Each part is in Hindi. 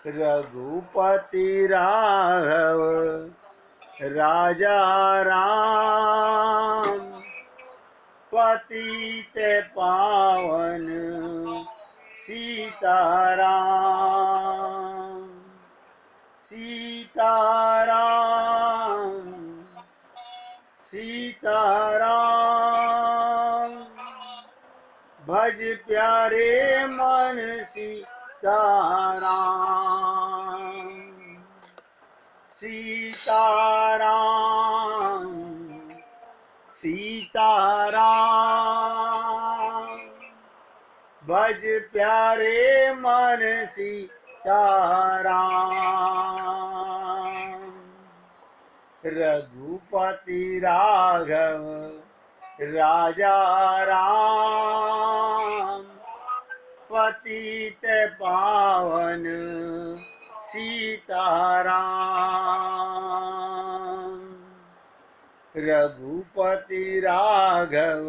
रघुपति राघव राजा राम, पतित पावन सीताराम। सीताराम सीताराम, भज प्यारे मन सीताराम। सीताराम सीताराम, भज प्यारे मन सीताराम। रघुपति राघव राजा राम, पतित पावन सीताराम। रघुपति राघव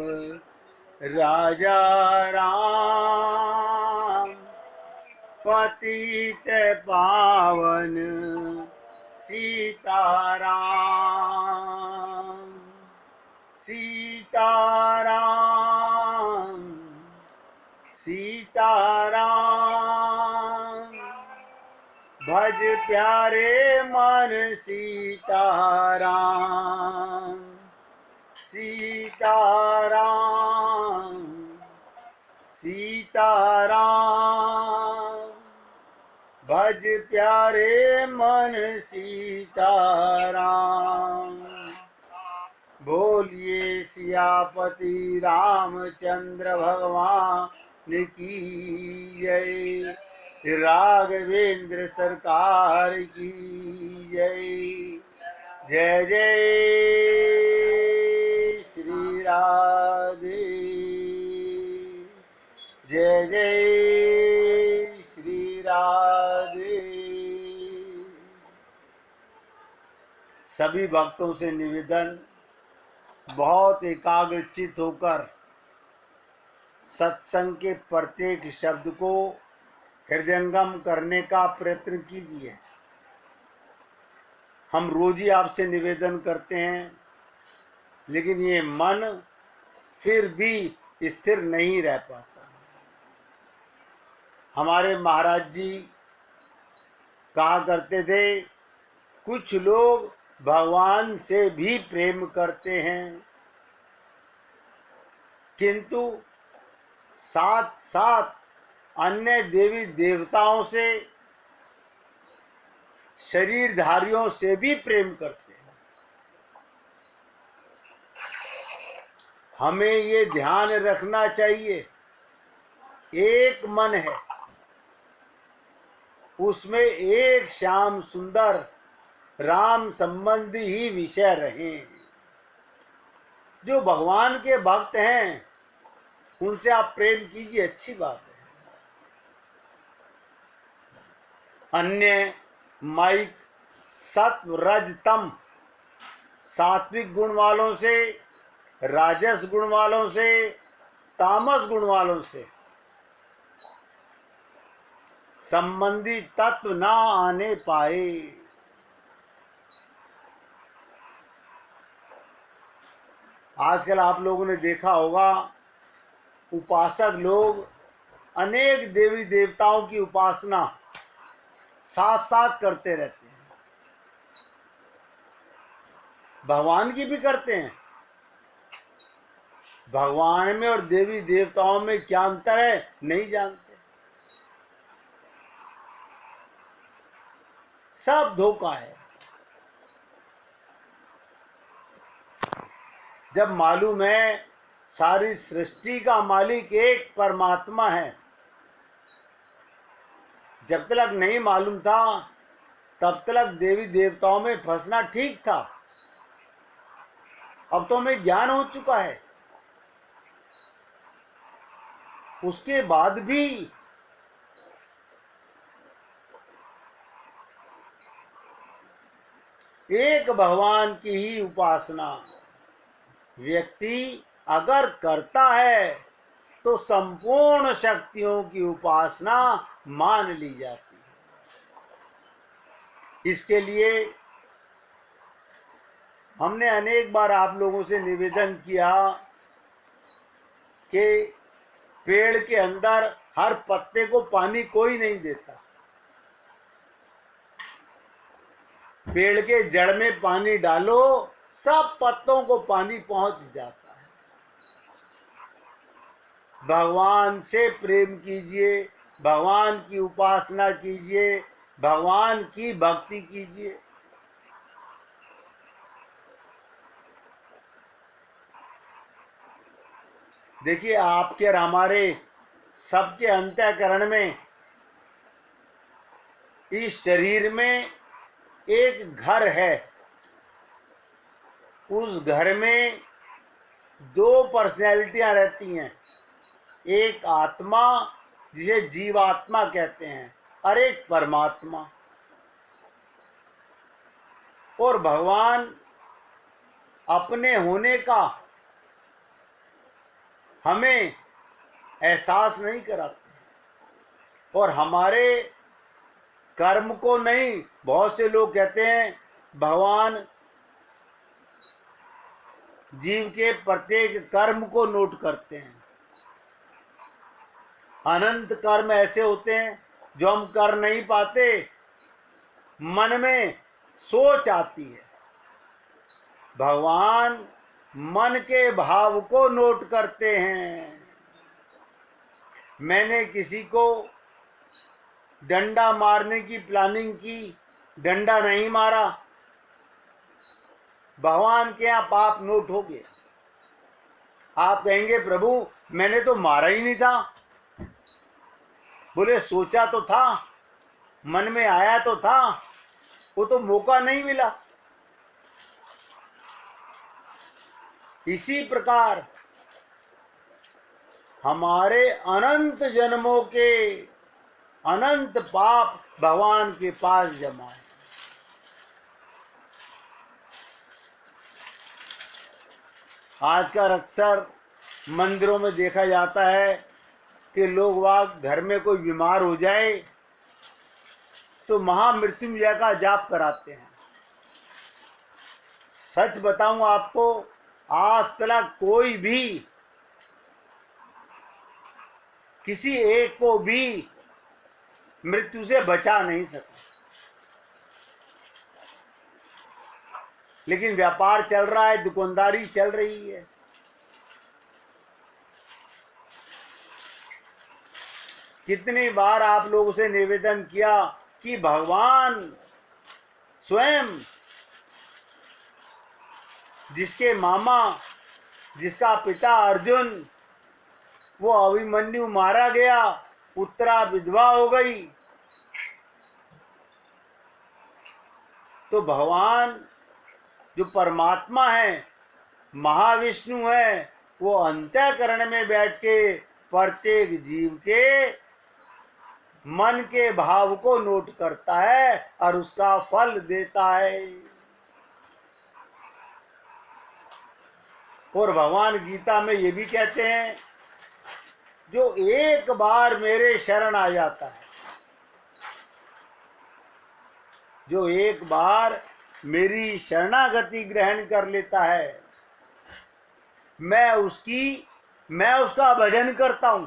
राजा राम, पतित पावन सीताराम। सीताराम सीताराम, भज प्यारे मन सीताराम। सीताराम सीताराम, भज प्यारे मन सीताराम। बोलिए सियापति रामचंद्र भगवान की जय, राघवेंद्र सरकार की जय। जय जय श्री राधे, जय जय श्री राधे। सभी भक्तों से निवेदन, बहुत एकाग्रचित होकर सत्संग के प्रत्येक शब्द को हृदयंगम करने का प्रयत्न कीजिए। हम रोज ही आपसे निवेदन करते हैं, लेकिन ये मन फिर भी स्थिर नहीं रह पाता। हमारे महाराज जी कहा करते थे, कुछ लोग भगवान से भी प्रेम करते हैं, किंतु साथ साथ अन्य देवी देवताओं से, शरीरधारियों से भी प्रेम करते हैं। हमें ये ध्यान रखना चाहिए, एक मन है, उसमें एक श्याम सुंदर राम संबंधी ही विषय रहें। जो भगवान के भक्त हैं उनसे आप प्रेम कीजिए, अच्छी बात है। अन्य माइक सत्व रज तम, सात्विक गुण वालों से, राजस गुण वालों से, तामस गुण वालों से संबंधी तत्व ना आने पाए। आजकल आप लोगों ने देखा होगा, उपासक लोग अनेक देवी देवताओं की उपासना साथ साथ करते रहते हैं, भगवान की भी करते हैं। भगवान में और देवी देवताओं में क्या अंतर है नहीं जानते। सब धोखा है। जब मालूम है सारी सृष्टि का मालिक एक परमात्मा है, जब तक नहीं मालूम था तब तक देवी देवताओं में फंसना ठीक था। अब तो हमें ज्ञान हो चुका है, उसके बाद भी एक भगवान की ही उपासना व्यक्ति अगर करता है तो संपूर्ण शक्तियों की उपासना मान ली जाती है। इसके लिए हमने अनेक बार आप लोगों से निवेदन किया कि पेड़ के अंदर हर पत्ते को पानी कोई नहीं देता। पेड़ के जड़ में पानी डालो, सब पत्तों को पानी पहुंच जाता है। भगवान से प्रेम कीजिए, भगवान की उपासना कीजिए, भगवान की भक्ति कीजिए। देखिए, आपके और हमारे सबके अंतःकरण में, इस शरीर में एक घर है। उस घर में दो पर्सनैलिटियां रहती हैं, एक आत्मा जिसे जीवात्मा कहते हैं और एक परमात्मा। और भगवान अपने होने का हमें एहसास नहीं कराते और हमारे कर्म को नहीं। बहुत से लोग कहते हैं भगवान जीव के प्रत्येक कर्म को नोट करते हैं। अनंत कर्म ऐसे होते हैं जो हम कर नहीं पाते, मन में सोच आती है। भगवान मन के भाव को नोट करते हैं। मैंने किसी को डंडा मारने की प्लानिंग की, डंडा नहीं मारा, भगवान के यहाँ पाप नोट हो गया। आप कहेंगे प्रभु मैंने तो मारा ही नहीं था। बोले सोचा तो था, मन में आया तो था, वो तो मौका नहीं मिला। इसी प्रकार हमारे अनंत जन्मों के अनंत पाप भगवान के पास जमा है। आजकल अक्सर मंदिरों में देखा जाता है कि लोग वाग घर में कोई बीमार हो जाए तो महामृत्युंजय का जाप कराते हैं। सच बताऊं आपको, आज तक कोई भी किसी एक को भी मृत्यु से बचा नहीं सका। लेकिन व्यापार चल रहा है, दुकानदारी चल रही है। कितनी बार आप लोगों से निवेदन किया कि भगवान स्वयं, जिसके मामा, जिसका पिता अर्जुन, वो अभिमन्यु मारा गया, उत्तरा विधवा हो गई, तो भगवान जो परमात्मा है, महाविष्णु है, वो अंतःकरण में बैठ के प्रत्येक जीव के मन के भाव को नोट करता है और उसका फल देता है। और भगवान गीता में ये भी कहते हैं, जो एक बार मेरे शरण आ जाता है, जो एक बार मेरी शरणागति ग्रहण कर लेता है, मैं उसका भजन करता हूं।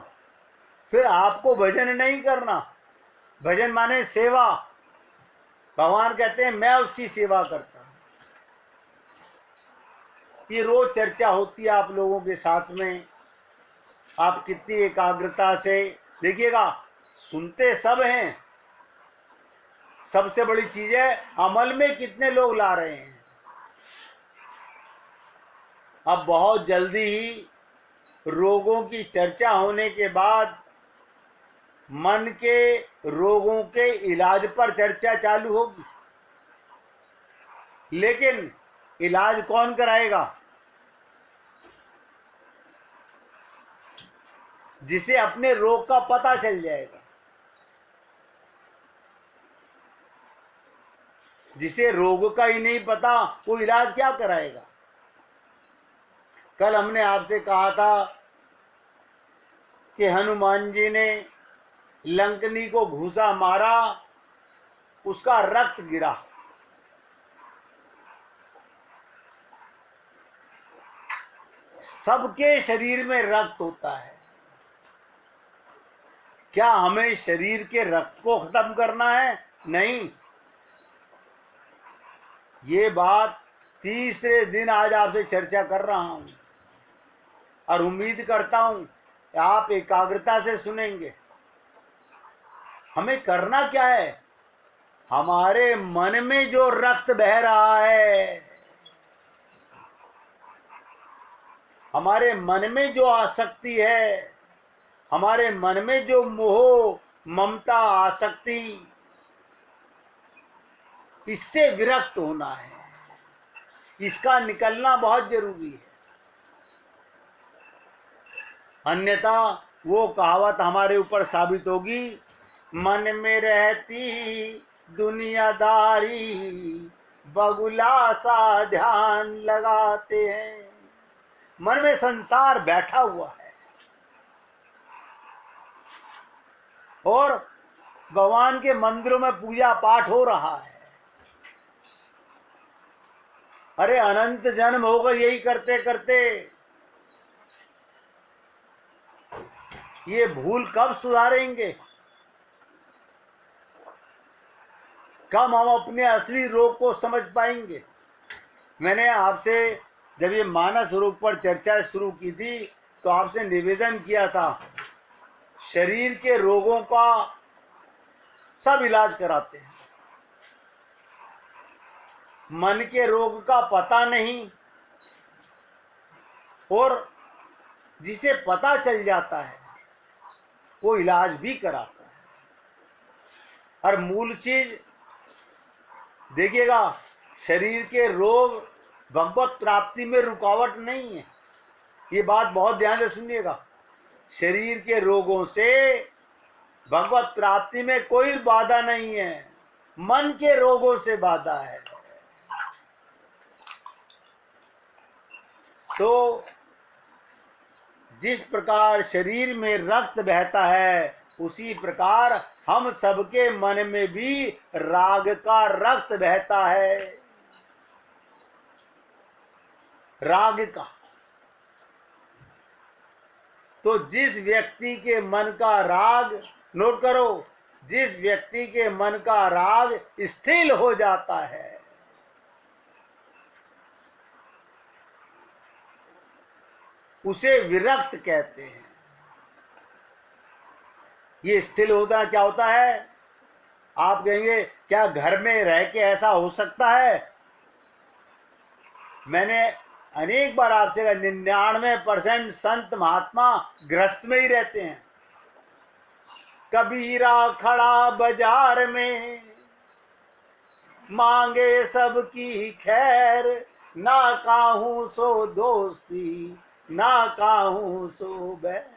फिर आपको भजन नहीं करना। भजन माने सेवा। भगवान कहते हैं मैं उसकी सेवा करता हूं। ये रोज चर्चा होती है आप लोगों के साथ में। आप कितनी एकाग्रता से देखिएगा, सुनते सब हैं, सबसे बड़ी चीज है अमल में कितने लोग ला रहे हैं। अब बहुत जल्दी ही रोगों की चर्चा होने के बाद मन के रोगों के इलाज पर चर्चा चालू होगी। लेकिन इलाज कौन कराएगा? जिसे अपने रोग का पता चल जाएगा। जिसे रोग का ही नहीं पता, वो इलाज क्या कराएगा? कल हमने आपसे कहा था कि हनुमान जी ने लंकनी को घूसा मारा, उसका रक्त गिरा। सबके शरीर में रक्त होता है। क्या हमें शरीर के रक्त को खत्म करना है? नहीं। ये बात तीसरे दिन आज आपसे चर्चा कर रहा हूं और उम्मीद करता हूं कि आप एकाग्रता से सुनेंगे। हमें करना क्या है? हमारे मन में जो रक्त बह रहा है, हमारे मन में जो आसक्ति है, हमारे मन में जो मोह ममता आसक्ति, इससे विरक्त होना है। इसका निकलना बहुत जरूरी है, अन्यथा वो कहावत हमारे ऊपर साबित होगी, मन में रहती दुनियादारी बगुला सा ध्यान लगाते हैं। मन में संसार बैठा हुआ है और भगवान के मंदिरों में पूजा पाठ हो रहा है। अरे अनंत जन्म होगा यही करते करते, ये भूल कब सुधारेंगे? कब हम अपने असली रोग को समझ पाएंगे? मैंने आपसे जब ये मानस रोग पर चर्चा शुरू की थी तो आपसे निवेदन किया था, शरीर के रोगों का सब इलाज कराते हैं, मन के रोग का पता नहीं, और जिसे पता चल जाता है वो इलाज भी कराता है। और मूल चीज देखिएगा, शरीर के रोग भगवत प्राप्ति में रुकावट नहीं है। ये बात बहुत ध्यान से सुनिएगा, शरीर के रोगों से भगवत प्राप्ति में कोई बाधा नहीं है, मन के रोगों से बाधा है। तो जिस प्रकार शरीर में रक्त बहता है, उसी प्रकार हम सबके मन में भी राग का रक्त बहता है। राग का। तो जिस व्यक्ति के मन का राग, नोट करो, जिस व्यक्ति के मन का राग स्थिर हो जाता है, उसे विरक्त कहते हैं। ये स्थिर होता क्या होता है? आप कहेंगे क्या घर में रह के ऐसा हो सकता है? मैंने अनेक बार आपसे कहा, 99% संत महात्मा ग्रस्त में ही रहते हैं। कबीरा खड़ा बाजार में मांगे सबकी खैर, ना काहू सो दोस्ती ना काहू सो बैर।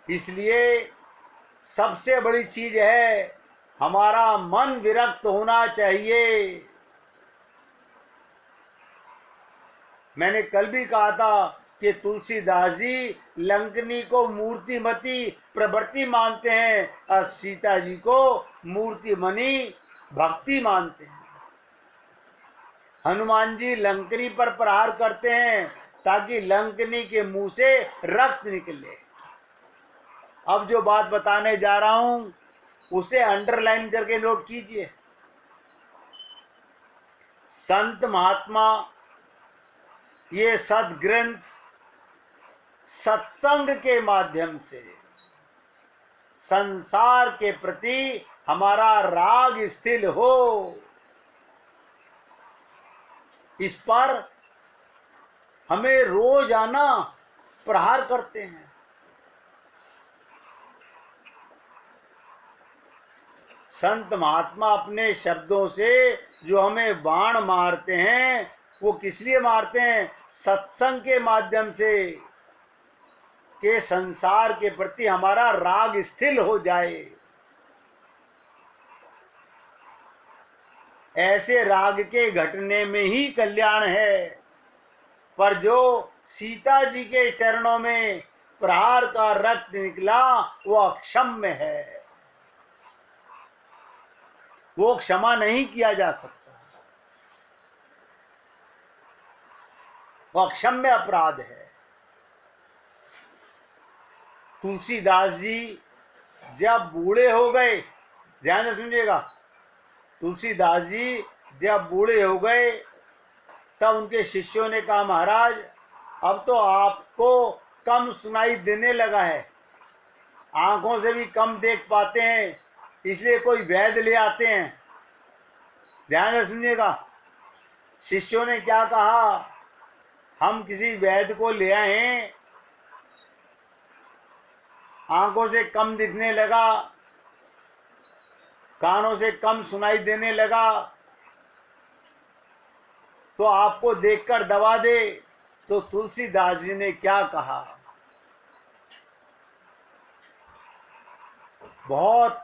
इसलिए सबसे बड़ी चीज है हमारा मन विरक्त होना चाहिए। मैंने कल भी कहा था कि तुलसीदास जी लंकनी को मूर्तिमती प्रवृत्ति मानते हैं और सीता जी को मूर्तिमनी भक्ति मानते हैं। हनुमान जी लंकनी पर प्रहार करते हैं ताकि लंकनी के मुंह से रक्त निकले। अब जो बात बताने जा रहा हूं उसे अंडरलाइन करके नोट कीजिए। संत महात्मा ये सद्ग्रंथ सत्संग के माध्यम से संसार के प्रति हमारा राग स्थिर हो, इस पर हमें रोजाना प्रहार करते हैं। संत महात्मा अपने शब्दों से जो हमें बाण मारते हैं वो किस लिए मारते हैं? सत्संग के माध्यम से, कि संसार के प्रति हमारा राग स्थिर हो जाए। ऐसे राग के घटने में ही कल्याण है। पर जो सीता जी के चरणों में प्रहार का रक्त निकला वो अक्षम्य है, वो क्षमा नहीं किया जा सकता। वो अक्षम्य अपराध है। तुलसीदास जी जब बूढ़े हो गए, ध्यान से सुनिएगा, तुलसीदास जी जब बूढ़े हो गए तब उनके शिष्यों ने कहा, महाराज अब तो आपको कम सुनाई देने लगा है, आंखों से भी कम देख पाते हैं, इसलिए कोई वैद्य ले आते हैं। ध्यान से सुनिएगा, शिष्यों ने क्या कहा, हम किसी वैद्य को ले आए हैं, आंखों से कम दिखने लगा, कानों से कम सुनाई देने लगा, तो आपको देखकर दवा दे। तो तुलसीदास जी ने क्या कहा, बहुत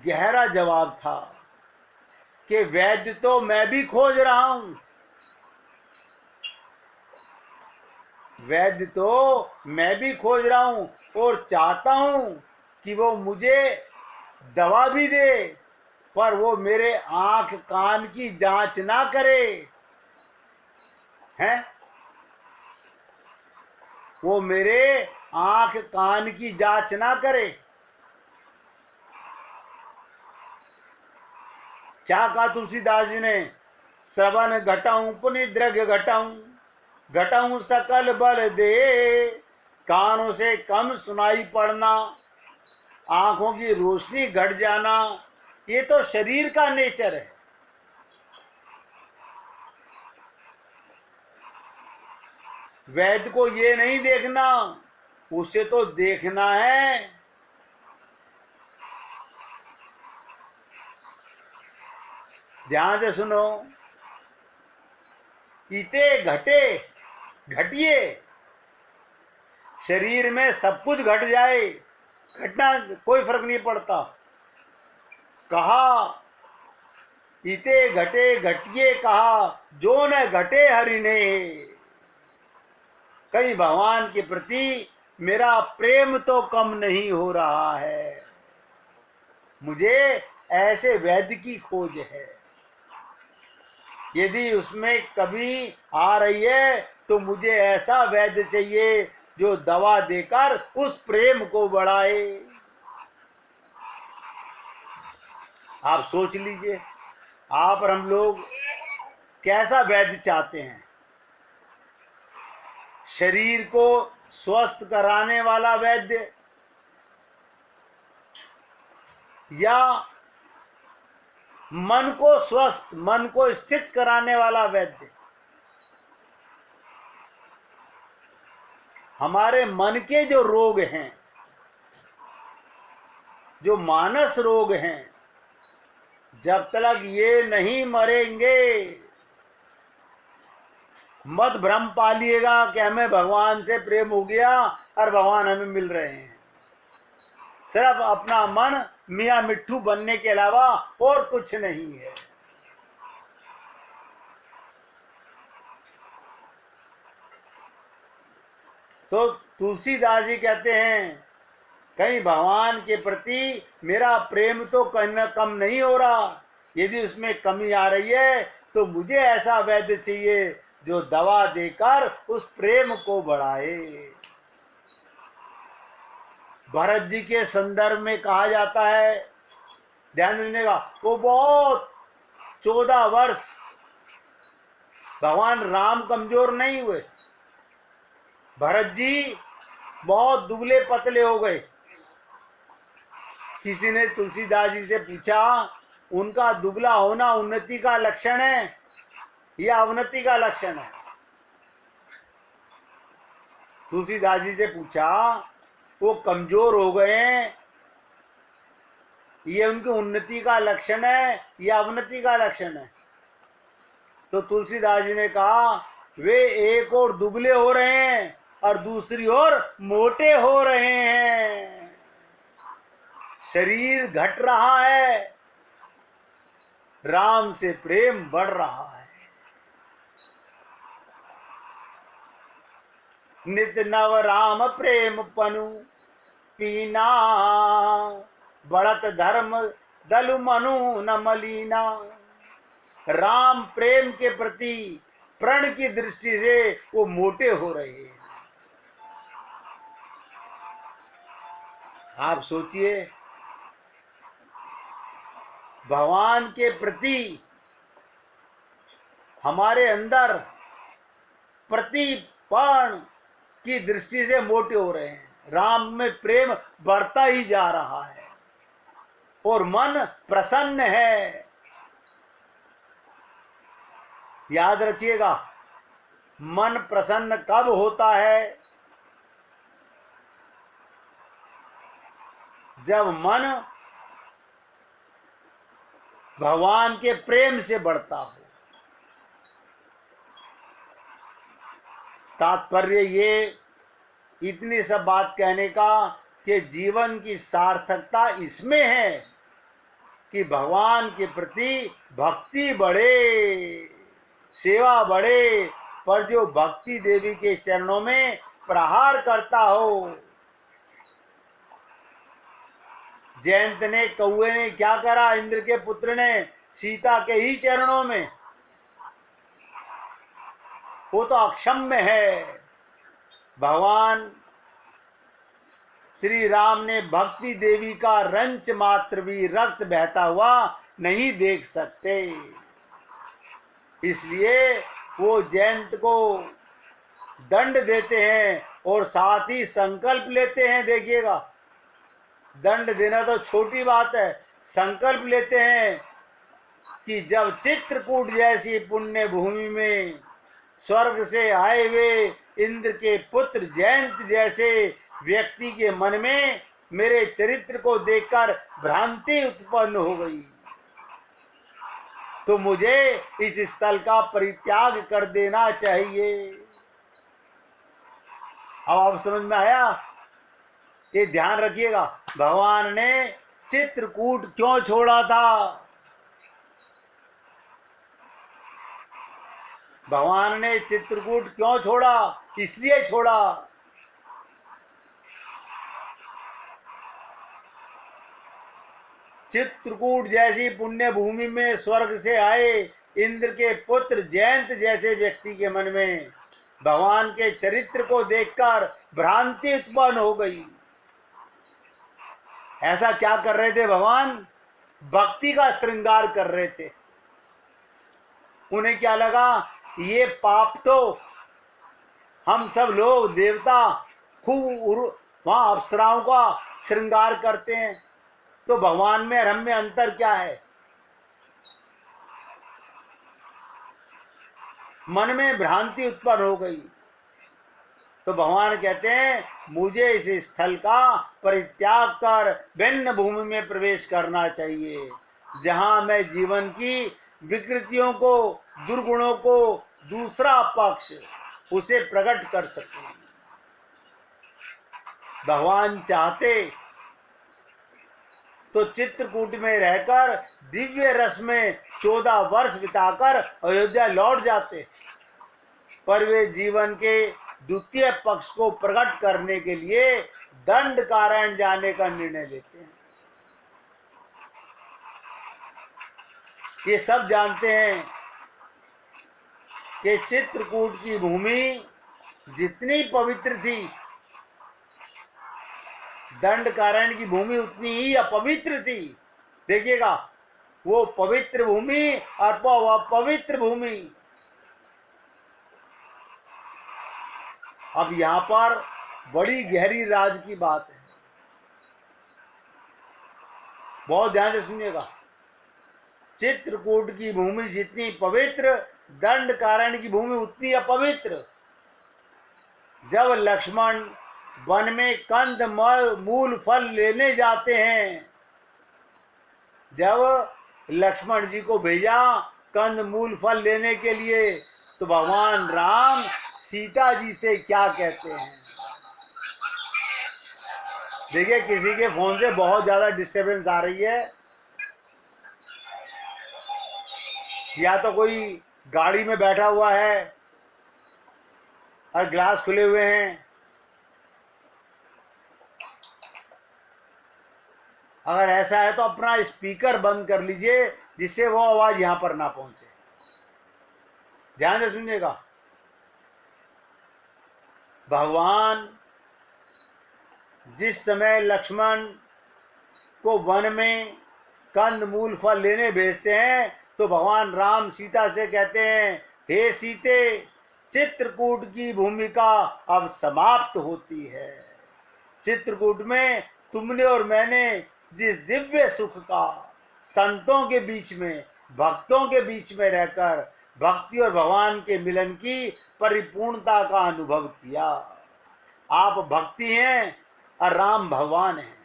गहरा जवाब था कि वैद्य तो मैं भी खोज रहा हूं, वैद्य तो मैं भी खोज रहा हूं और चाहता हूं कि वो मुझे दवा भी दे, पर वो मेरे आंख कान की जांच ना करे, हैं? वो मेरे आंख कान की जांच ना करे। क्या कहा तुलसीदास जी ने, श्रवण घटाऊं पुनिद्रग घटाऊं, घटाऊं सकल बल दे, कानों से कम सुनाई पड़ना, आंखों की रोशनी घट जाना, ये तो शरीर का नेचर है। वैद्य को ये नहीं देखना, उसे तो देखना है ध्यान से सुनो, इते घटे घटिए, शरीर में सब कुछ घट जाए, घटना कोई फर्क नहीं पड़ता। कहा इते घटे घटिए, कहा जो न घटे हरि ने, कहीं भगवान के प्रति मेरा प्रेम तो कम नहीं हो रहा है, मुझे ऐसे वैद्य की खोज है। यदि उसमें कभी आ रही है तो मुझे ऐसा वैद्य चाहिए जो दवा देकर उस प्रेम को बढ़ाए। आप सोच लीजिए, आप और हम लोग कैसा वैद्य चाहते हैं, शरीर को स्वस्थ कराने वाला वैद्य या मन को स्वस्थ, मन को स्थित कराने वाला वैद्य? हमारे मन के जो रोग हैं, जो मानस रोग हैं, जब तक ये नहीं मरेंगे मत भ्रम पालिएगा कि हमें भगवान से प्रेम हो गया और भगवान हमें मिल रहे हैं। सिर्फ अपना मन मियाँ मिट्ठू बनने के अलावा और कुछ नहीं है। तो तुलसीदास जी कहते हैं, कहीं भगवान के प्रति मेरा प्रेम तो कम नहीं हो रहा, यदि उसमें कमी आ रही है तो मुझे ऐसा वैद्य चाहिए जो दवा देकर उस प्रेम को बढ़ाए। भरत जी के संदर्भ में कहा जाता है, ध्यान सुनिएगा, वो बहुत 14 वर्ष भगवान राम कमजोर नहीं हुए, भरत जी बहुत दुबले पतले हो गए। किसी ने तुलसीदास जी से पूछा, उनका दुबला होना उन्नति का लक्षण है या अवनति का लक्षण है? तुलसीदास जी से पूछा, वो कमजोर हो गए हैं, ये उनकी उन्नति का लक्षण है या अवनति का लक्षण है? तो तुलसीदास जी ने कहा, वे एक और दुबले हो रहे हैं और दूसरी ओर मोटे हो रहे हैं, शरीर घट रहा है, राम से प्रेम बढ़ रहा है। नित नव राम प्रेम पनु पीना, बढ़त धर्म दलु मनु न मलीना। राम प्रेम के प्रति प्रण की दृष्टि से वो मोटे हो रहे हैं। आप सोचिए, भगवान के प्रति हमारे अंदर प्रतिपण की दृष्टि से मोटे हो रहे हैं, राम में प्रेम बढ़ता ही जा रहा है और मन प्रसन्न है। याद रखिएगा, मन प्रसन्न कब होता है? जब मन भगवान के प्रेम से बढ़ता हो। तात्पर्य ये, इतनी सब बात कहने का कि जीवन की सार्थकता इसमें है कि भगवान के प्रति भक्ति बढ़े, सेवा बढ़े, पर जो भक्ति देवी के चरणों में प्रहार करता हो। जयंत ने, कौए ने क्या करा? इंद्र के पुत्र ने सीता के ही चरणों में, वो तो अक्षम्य है। भगवान श्री राम ने भक्ति देवी का रंच मात्र भी रक्त बहता हुआ नहीं देख सकते, इसलिए वो जयंत को दंड देते हैं और साथ ही संकल्प लेते हैं। देखिएगा, दंड देना तो छोटी बात है, संकल्प लेते हैं कि जब चित्रकूट जैसी पुण्य भूमि में स्वर्ग से आए हुए इंद्र के पुत्र जयंत जैसे व्यक्ति के मन में मेरे चरित्र को देखकर भ्रांति उत्पन्न हो गई, तो मुझे इस स्थल का परित्याग कर देना चाहिए। अब आप समझ में आया? ये ध्यान रखिएगा, भगवान ने चित्रकूट क्यों छोड़ा था? भगवान ने चित्रकूट क्यों छोड़ा? इसलिए छोड़ा चित्रकूट जैसी पुण्य भूमि में स्वर्ग से आए इंद्र के पुत्र जयंत जैसे व्यक्ति के मन में भगवान के चरित्र को देखकर भ्रांति उत्पन्न हो गई। ऐसा क्या कर रहे थे भगवान? भक्ति का श्रृंगार कर रहे थे। उन्हें क्या लगा, ये पाप तो हम सब लोग देवता खूब वहां अप्सराओं का श्रृंगार करते हैं, तो भगवान में और हम में अंतर क्या है? मन में भ्रांति उत्पन्न हो गई। तो भगवान कहते हैं, मुझे इस स्थल का परित्याग कर भिन्न भूमि में प्रवेश करना चाहिए, जहां मैं जीवन की विकृतियों को, दुर्गुणों को, दूसरा पक्ष उसे प्रकट कर सकूं। भगवान चाहते तो चित्रकूट में रहकर दिव्य रस में 14 वर्ष बिताकर अयोध्या लौट जाते, पर वे जीवन के द्वितीय पक्ष को प्रकट करने के लिए दंड कारण्य जाने का निर्णय लेते हैं। ये सब जानते हैं कि चित्रकूट की भूमि जितनी पवित्र थी, दंड कारण्य की भूमि उतनी ही अपवित्र थी। देखिएगा, वो पवित्र भूमि और अपवित्र भूमि। अब यहां पर बड़ी गहरी राज की बात है, बहुत ध्यान से सुनिएगा। चित्रकूट की भूमि जितनी पवित्र, दंड कारण्य की भूमि उतनी अपवित्र। जब लक्ष्मण वन में कंद मूल फल लेने जाते हैं, जब लक्ष्मण जी को भेजा कंद मूल फल लेने के लिए, तो भगवान राम सीता जी से क्या कहते हैं? देखिए, किसी के फोन से बहुत ज्यादा डिस्टरबेंस आ रही है, या तो कोई गाड़ी में बैठा हुआ है और ग्लास खुले हुए हैं। अगर ऐसा है तो अपना स्पीकर बंद कर लीजिए, जिससे वो आवाज यहां पर ना पहुंचे। ध्यान से सुनिएगा। भगवान जिस समय लक्ष्मण को वन में कंद मूल फल लेने भेजते हैं तो भगवान राम सीता से कहते हैं, हे सीते, चित्रकूट की भूमिका अब समाप्त होती है। चित्रकूट में तुमने और मैंने जिस दिव्य सुख का संतों के बीच में, भक्तों के बीच में रहकर भक्ति और भगवान के मिलन की परिपूर्णता का अनुभव किया। आप भक्ति हैं और राम भगवान हैं।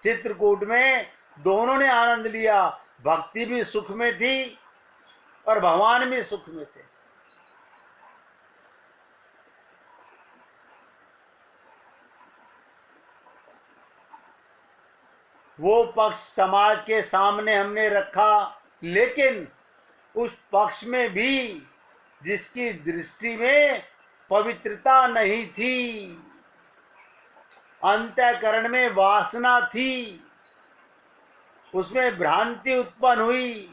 चित्रकूट में दोनों ने आनंद लिया, भक्ति भी सुख में थी और भगवान भी सुख में थे। वो पक्ष समाज के सामने हमने रखा, लेकिन उस पक्ष में भी जिसकी दृष्टि में पवित्रता नहीं थी, अंतःकरण में वासना थी, उसमें भ्रांति उत्पन्न हुई,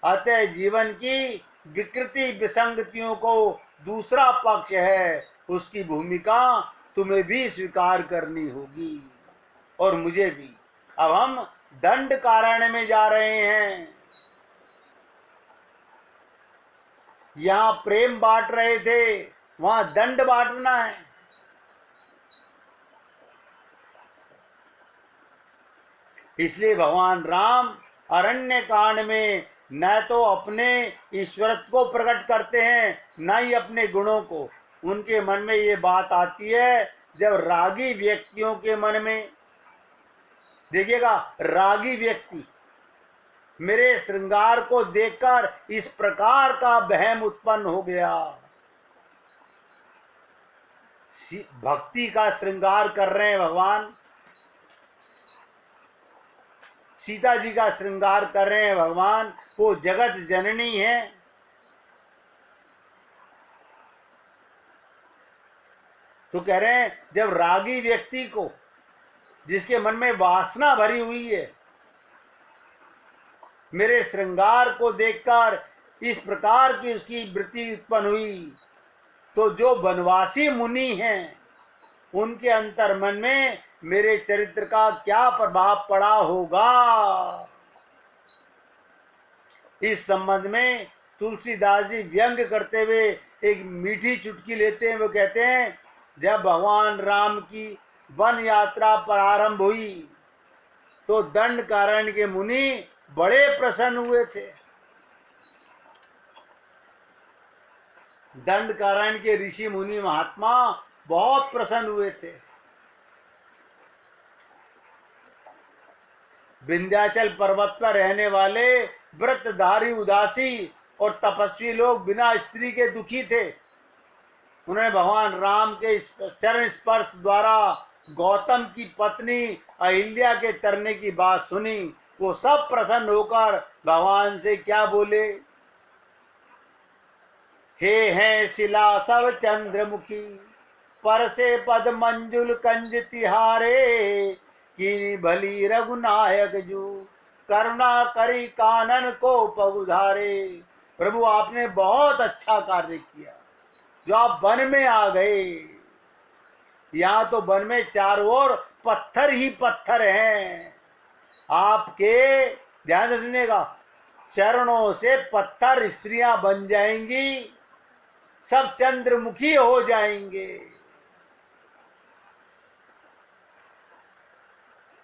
अतः जीवन की विकृति विसंगतियों को दूसरा पक्ष है, उसकी भूमिका तुम्हें भी स्वीकार करनी होगी और मुझे भी। अब हम दंड कारण्य में जा रहे हैं। यहां प्रेम बांट रहे थे, वहां दंड बांटना है। इसलिए भगवान राम अरण्य कांड में न तो अपने ईश्वरत्व को प्रकट करते हैं, न ही अपने गुणों को। उनके मन में ये बात आती है जब रागी व्यक्तियों के मन में, देखिएगा, रागी व्यक्ति मेरे श्रृंगार को देखकर इस प्रकार का वहम उत्पन्न हो गया। भक्ति का श्रृंगार कर रहे हैं भगवान, सीता जी का श्रृंगार कर रहे हैं भगवान, वो जगत जननी है। तो कह रहे हैं जब रागी व्यक्ति को, जिसके मन में वासना भरी हुई है, मेरे श्रृंगार को देखकर इस प्रकार की उसकी वृत्ति उत्पन्न हुई, तो जो वनवासी मुनि हैं उनके अंतर मन में मेरे चरित्र का क्या प्रभाव पड़ा होगा। इस संबंध में तुलसीदास जी व्यंग करते हुए एक मीठी चुटकी लेते हैं। वो कहते हैं, जब भगवान राम की वन यात्रा प्रारंभ हुई तो दंड कारण्य के मुनि बड़े प्रसन्न हुए थे। दंड कारण्य के ऋषि मुनि महात्मा बहुत प्रसन्न हुए थे। विंध्याचल पर्वत पर रहने वाले व्रतधारी उदासी और तपस्वी लोग बिना स्त्री के दुखी थे। उन्होंने भगवान राम के चरण स्पर्श द्वारा गौतम की पत्नी अहिल्या के तरने की बात सुनी। वो सब प्रसन्न होकर भगवान से क्या बोले, हे हैं शिला सब चंद्रमुखी, पर से पद मंजुल कंज तिहारे, कीनी भली रघुनायक जू, करुणा करी कानन को पगुधारे। प्रभु आपने बहुत अच्छा कार्य किया जो आप वन में आ गए। यहाँ तो वन में चारों ओर पत्थर ही पत्थर हैं। आपके, ध्यान से सुनिएगा, चरणों से पत्थर स्त्रियां बन जाएंगी, सब चंद्रमुखी हो जाएंगे।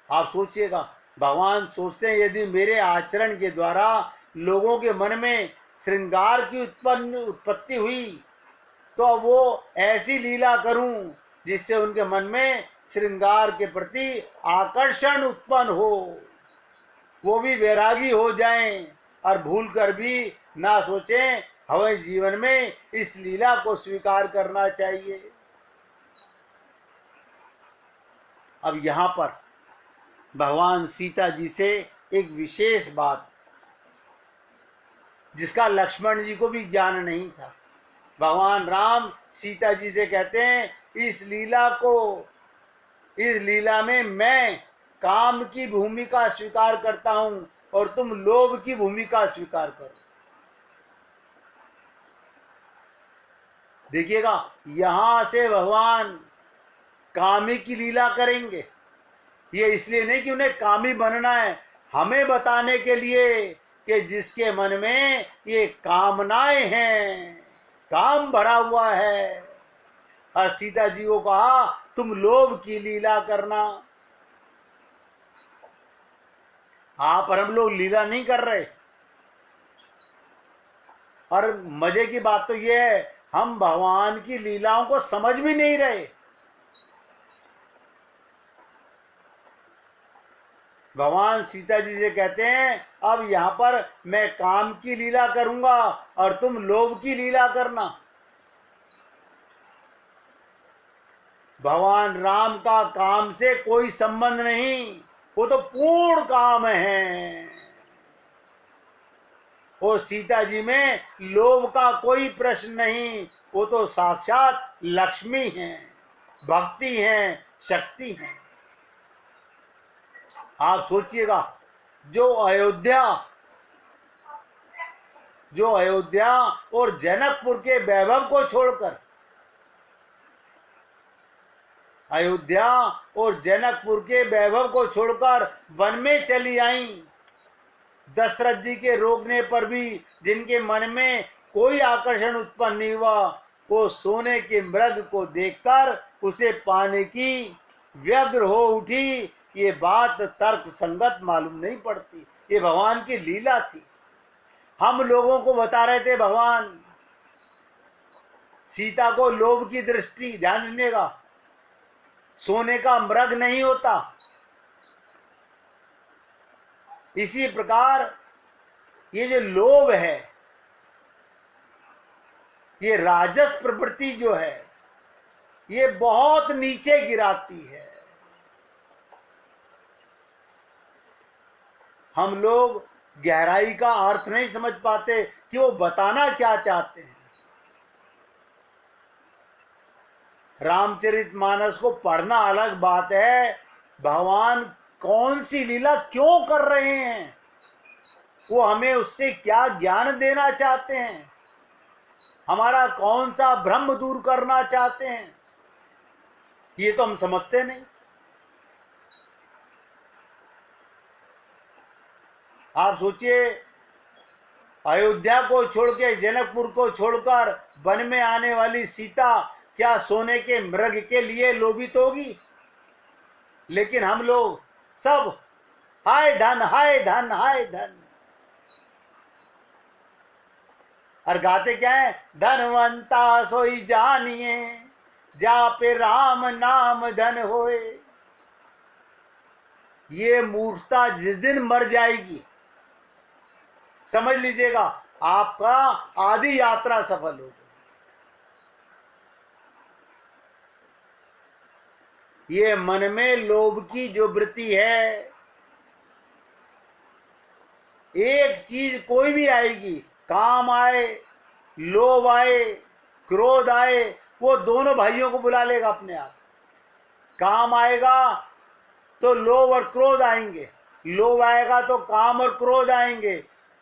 आप सोचिएगा, भगवान सोचते हैं यदि मेरे आचरण के द्वारा लोगों के मन में श्रृंगार की उत्पत्ति हुई तो वो ऐसी लीला करूं जिससे उनके मन में श्रृंगार के प्रति आकर्षण उत्पन्न हो, वो भी वैरागी हो जाएं और भूल कर भी ना सोचें हमें जीवन में इस लीला को स्वीकार करना चाहिए। अब यहाँ पर भगवान सीता जी से एक विशेष बात, जिसका लक्ष्मण जी को भी ज्ञान नहीं था। भगवान राम सीता जी से कहते हैं, इस लीला में मैं काम की भूमिका स्वीकार करता हूं और तुम लोभ की भूमिका स्वीकार करो। देखिएगा, यहां से भगवान कामी की लीला करेंगे। ये इसलिए नहीं कि उन्हें कामी बनना है, हमें बताने के लिए कि जिसके मन में ये कामनाएं हैं, काम भरा हुआ है। और सीता जी को कहा तुम लोभ की लीला करना। आप और हम लोग लीला नहीं कर रहे। और मजे की बात तो यह है, हम भगवान की लीलाओं को समझ भी नहीं रहे। भगवान सीता जी से कहते हैं अब यहां पर मैं काम की लीला करूंगा और तुम लोभ की लीला करना। भगवान राम का काम से कोई संबंध नहीं, वो तो पूर्ण काम है। और सीता जी में लोभ का कोई प्रश्न नहीं, वो तो साक्षात लक्ष्मी हैं, भक्ति हैं, शक्ति हैं। आप सोचिएगा, जो अयोध्या और जनकपुर के वैभव को छोड़कर, अयोध्या और जनकपुर के वैभव को छोड़कर वन में चली आई, दशरथ जी के रोकने पर भी जिनके मन में कोई आकर्षण उत्पन्न नहीं हुआ, वो सोने के मृग को देखकर उसे पाने की व्यग्र हो उठी। ये बात तर्क संगत मालूम नहीं पड़ती, ये भगवान की लीला थी। हम लोगों को बता रहे थे भगवान सीता को लोभ की दृष्टि, ध्यान सुनिएगा, सोने का मृग नहीं होता। इसी प्रकार ये जो लोभ है, ये राजस प्रवृत्ति जो है, ये बहुत नीचे गिराती है। हम लोग गहराई का अर्थ नहीं समझ पाते कि वो बताना क्या चाहते हैं। रामचरितमानस को पढ़ना अलग बात है, भगवान कौन सी लीला क्यों कर रहे हैं, वो हमें उससे क्या ज्ञान देना चाहते हैं, हमारा कौन सा भ्रम दूर करना चाहते हैं, ये तो हम समझते नहीं। आप सोचिए, अयोध्या को छोड़ के, जनकपुर को छोड़कर वन में आने वाली सीता क्या सोने के मृग के लिए लोभित होगी? लेकिन हम लोग सब हाय धन, हाय धन, हाय धन, और गाते क्या है, धनवंता सोई जानिए जा पे राम नाम धन होए। ये मूर्खता जिस दिन मर जाएगी, समझ लीजिएगा आपका आधी यात्रा सफल हो गई। ये मन में लोभ की जो वृत्ति है, एक चीज कोई भी आएगी, काम आए, लोभ आए, क्रोध आए, वो दोनों भाइयों को बुला लेगा अपने आप। काम आएगा तो लोभ और क्रोध आएंगे, लोभ आएगा तो काम और क्रोध आएंगे,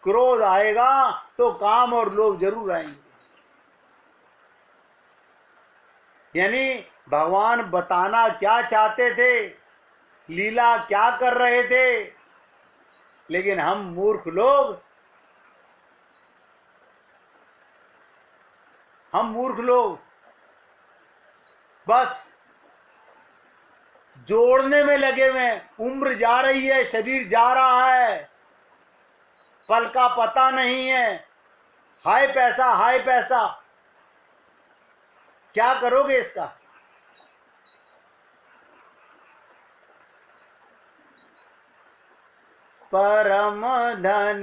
क्रोध आएगा तो काम और लोभ जरूर आएंगे। यानी भगवान बताना क्या चाहते थे, लीला क्या कर रहे थे, लेकिन हम मूर्ख लोग बस जोड़ने में लगे हुए हैं। उम्र जा रही है, शरीर जा रहा है, पल का पता नहीं है, हाय पैसा, हाय पैसा, क्या करोगे इसका? परम धन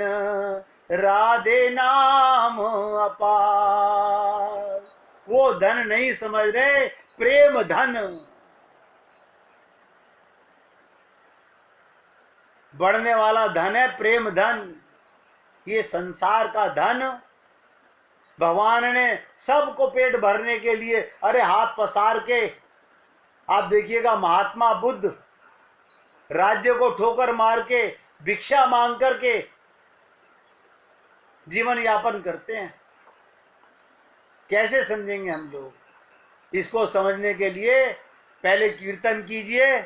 राधे नाम अपार, वो धन नहीं समझ रहे, प्रेम धन, बढ़ने वाला धन है प्रेम धन। ये संसार का धन भगवान ने सबको पेट भरने के लिए, अरे हाथ पसार के, आप देखिएगा महात्मा बुद्ध राज्य को ठोकर मार के, भिक्षा मांग करके जीवन यापन करते हैं। कैसे समझेंगे हम लोग? इसको समझने के लिए पहले कीर्तन कीजिए,